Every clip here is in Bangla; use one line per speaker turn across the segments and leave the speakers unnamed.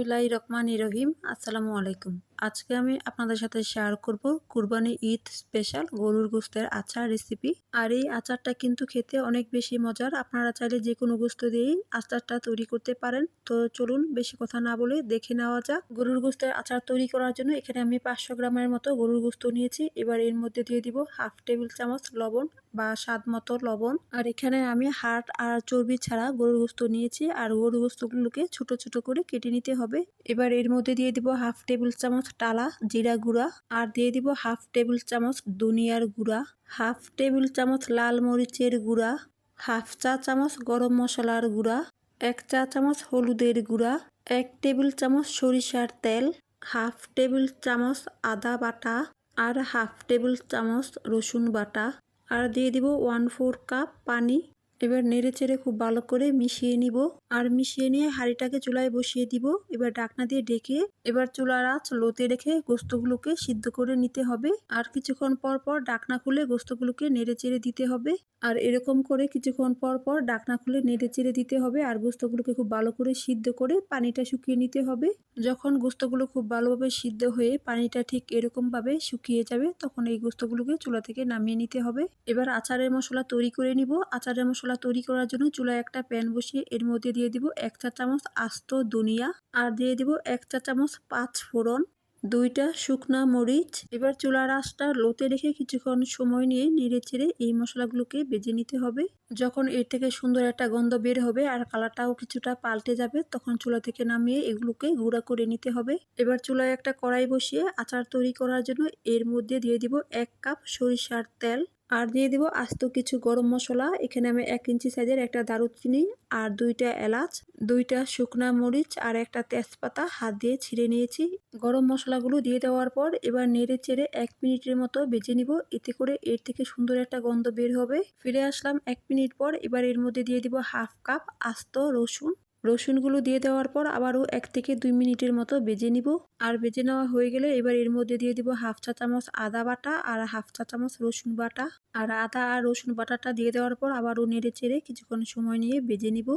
বিসমিল্লাহির রহমানির রহিম। আসসালামু আলাইকুম। আজকে আমি আপনাদের সাথে শেয়ার করব কুরবানি ঈদ স্পেশাল গরুর গোশতের আচার রেসিপি। আর এই আচারটা কিন্তু খেতে অনেক বেশি মজার। আপনারা চাইলে যে কোনো গোশত দিয়েই আচারটা তৈরি করতে পারেন। তো চলুন বেশি কথা না বলে দেখে নেওয়া যাক। গরুর গোশতের আচার তৈরি করার জন্য এখানে আমি 500 গ্রামের মতো গরুর গোশত নিয়েছি। এবার এর মধ্যে দিয়ে দিব হাফ টেবিল চামচ লবণ বা স্বাদ মতো লবণ। আর এখানে আমি হাড় আর চর্বি ছাড়া গরুর গোশত নিয়েছি। আর গরুর গোশতগুলোকে ছোট ছোট করে কেটে নিতে হবে। এবার এর মধ্যে দিয়ে দিব হাফ টেবিল চামচ টালা জিরা গুঁড়া, আর দিয়ে দিব হাফ টেবিল চামচ ধনিয়ার গুঁড়া, হাফ টেবিল চামচ লাল মরিচের গুঁড়া, হাফ চা চামচ গরম মশলার গুঁড়া, 1 চা চামচ হলুদের গুঁড়া, 1 টেবিল চামচ সরিষার তেল, হাফ টেবিল চামচ আদা বাটা, আর হাফ টেবিল চামচ রসুন বাটা, আর দিয়ে দিব 1/4 কাপ পানি। এবার নেড়ে চেড়ে খুব ভালো করে মিশিয়ে নিব। আর মিশিয়ে নিয়ে হাঁড়িটাকে চুলায় বসিয়ে দিব। এবার ঢাকনা দিয়ে ঢেকে এবার চুলার আঁচ লোতে রেখে গোস্তগুলোকে সিদ্ধ করে নিতে হবে। আর কিছুক্ষণ পর পর ঢাকনা খুলে গোস্তগুলোকে নেড়ে চেড়ে দিতে হবে। আর এরকম করে কিছুক্ষণ পর পর ঢাকনা খুলে নেড়ে চেড়ে দিতে হবে। আর গোস্তগুলোকে খুব ভালো করে সিদ্ধ করে পানিটা শুকিয়ে নিতে হবে। যখন গোস্তগুলো খুব ভালোভাবে সিদ্ধ হয়ে পানিটা ঠিক এরকম ভাবে শুকিয়ে যাবে, তখন এই গোস্তগুলোকে চুলা থেকে নামিয়ে নিতে হবে। এবার আচারের মশলা তৈরি করে নিব। আচারের মশলা তৈরি করার জন্য চুলায় একটা প্যান বসিয়ে এর মধ্যে দিয়ে দিব 1 চা চামচ আস্ত ধনিয়া, আর দিয়ে দিব 1 চা চামচ 5 ফোড়ন, 2টা শুকনা মরিচ। এবার চুলার আঁচটা লোতে রেখে কিছুক্ষণ সময় নিয়ে নেড়ে চেড়ে এই মশলাগুলোকে ভেজে নিতে হবে। যখন এর থেকে সুন্দর একটা গন্ধ বের হবে আর কালারটাও কিছুটা পাল্টে যাবে, তখন চুলা থেকে নামিয়ে এগুলোকে গুঁড়া করে নিতে হবে। এবার চুলায় একটা কড়াই বসিয়ে আচার তৈরি করার জন্য এর মধ্যে দিয়ে দিব 1 কাপ সরিষার তেল, আর দিয়ে দিব আস্ত কিছু গরম মশলা। এখানে আমি 1 ইঞ্চি সাইজের একটা দারুচিনি, আর 2টা এলাচ, 2টা শুকনা মরিচ, আর একটা তেজপাতা হাত দিয়ে ছিঁড়ে নিয়েছি। গরম মশলাগুলো দিয়ে দেওয়ার পর এবার নেড়ে চেড়ে 1 মিনিটের মতো ভেজে নিব। এতে করে এর থেকে সুন্দর একটা গন্ধ বের হবে। ফিরে আসলাম 1 মিনিট পর। এবার এর মধ্যে দিয়ে দিব হাফ কাপ আস্ত রসুন। রসুনগুলো দিয়ে দেওয়ার পর আবারও 1 থেকে 2 মিনিটের মতো ভেজে নিব। আর ভেজে নেওয়া হয়ে গেলে এবার এর মধ্যে দিয়ে দিব হাফ চা চামচ আদা বাটা আর হাফ চা চামচ রসুন বাটা। আর আদা আর রসুন বাটাটা দিয়ে দেওয়ার পর আবারও নেড়ে চেড়ে কিছুক্ষণ সময় নিয়ে ভেজে নিব।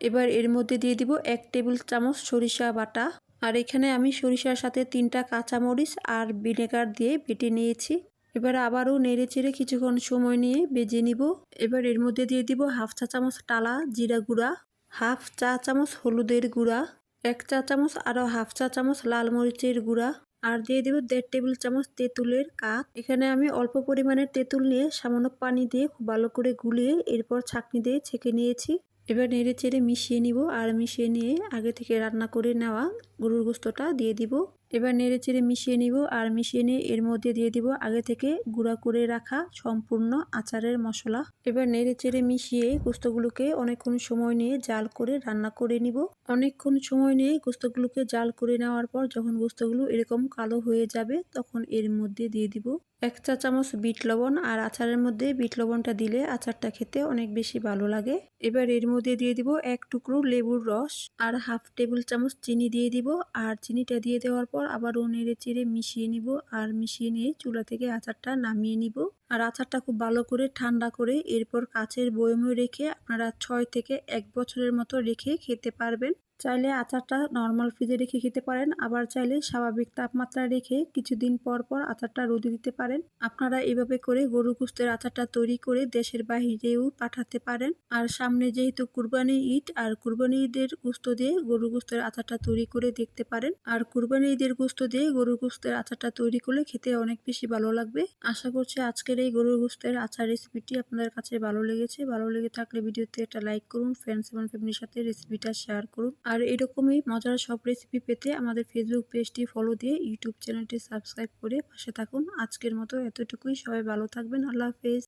এবার এর মধ্যে দিয়ে দিব 1 টেবিল চামচ সরিষা বাটা। আর এখানে আমি সরিষার সাথে 3টা কাঁচামরিচ আর ভিনেগার দিয়ে বেটে নিয়েছি। এবার আবারও নেড়ে চেড়ে কিছুক্ষণ সময় নিয়ে ভেজে নিব। এবার এর মধ্যে দিয়ে দিব হাফ চা চামচ টালা জিরা গুঁড়া, হাফ চা চামচ হলুদের গুঁড়া, 1 চা চামচ আরও হাফ চা চামচ লাল মরিচের গুঁড়া, আর দিয়ে দেব 1.5 টেবিল চামচ তেঁতুলের কাঠ। এখানে আমি অল্প পরিমাণের তেঁতুল নিয়ে সামান্য পানি দিয়ে খুব ভালো করে গুলিয়ে এরপর ছাঁকনি দিয়ে ছেঁকে নিয়েছি। এবার নেড়ে চেড়ে মিশিয়ে নিব। আর মিশিয়ে নিয়ে আগে থেকে রান্না করে নেওয়া গরুর গোস্তটা দিয়ে দিব। এবার নেড়ে চেড়ে মিশিয়ে নিব। আর মিশিয়ে নিয়ে এর মধ্যে দিয়ে দিব আগে থেকে গুঁড়া করে রাখা সম্পূর্ণ আচারের মশলা। এবার নেড়ে চেড়ে মিশিয়ে গোস্তগুলোকে অনেকক্ষণ সময় নিয়ে জাল করে রান্না করে নিব। অনেকক্ষণ সময় নিয়ে গোস্তগুলোকে জাল করে নেওয়ার পর যখন গোস্তগুলো এরকম কালো হয়ে যাবে, তখন এর মধ্যে দিয়ে দিব 1 চা চামচ বিট লবণ। আর আচারের মধ্যে বিট লবণটা দিলে আচারটা খেতে অনেক বেশি ভালো লাগে। এবার এর মধ্যে দিয়ে দিব 1 টুকরো লেবুর রস, আর হাফ টেবিল চামচ চিনি দিয়ে দিব। আর চিনিটা দিয়ে দেওয়ার পর আবারও নেড়ে চেড়ে মিশিয়ে নিব। আর মিশিয়ে নিয়ে চুলা থেকে আচারটা নামিয়ে নিব। আর আচারটা খুব ভালো করে ঠান্ডা করে এরপর কাচের বয়মে রেখে আপনারা 6 থেকে 1 বছরের মতো রেখে খেতে পারবেন। চাইলে আচারটা নর্মাল ফ্রিজে রেখে খেতে পারেন, আবার চাইলে স্বাভাবিক তাপমাত্রায় রেখে কিছুদিন পর পর আচারটা রোদে দিতে পারেন। আপনারা এভাবে করে গরুর গোশতের আচারটা তৈরি করে দেশের বাইরেও পাঠাতে পারেন। আর সামনে যেহেতু কুরবানি ঈদ, আর কুরবানি ঈদের গোশত দিয়ে গরুর গোশতের আচারটা তৈরি করে দেখতে পারেন। আর কুরবানি ঈদের গোশত দিয়ে গরুর গোশতের আচারটা তৈরি করলে খেতে অনেক বেশি ভালো লাগবে। আশা করছি আজকের এই গরুর গোশতের আচার রেসিপিটি আপনাদের কাছে ভালো লেগেছে। ভালো লেগে থাকলে ভিডিওতে একটা লাইক করুন, ফ্রেন্ডস এবং ফ্যামিলির সাথে রেসিপিটা শেয়ার করুন। আর এরকমই মজার সব রেসিপি পেতে আমাদের ফেসবুক পেজটি ফলো দিয়ে ইউটিউব চ্যানেলটি সাবস্ক্রাইব করে পাশে থাকুন। আজকের মতো এতটুকুই। সবাই ভালো থাকবেন। আল্লাহ হাফেজ।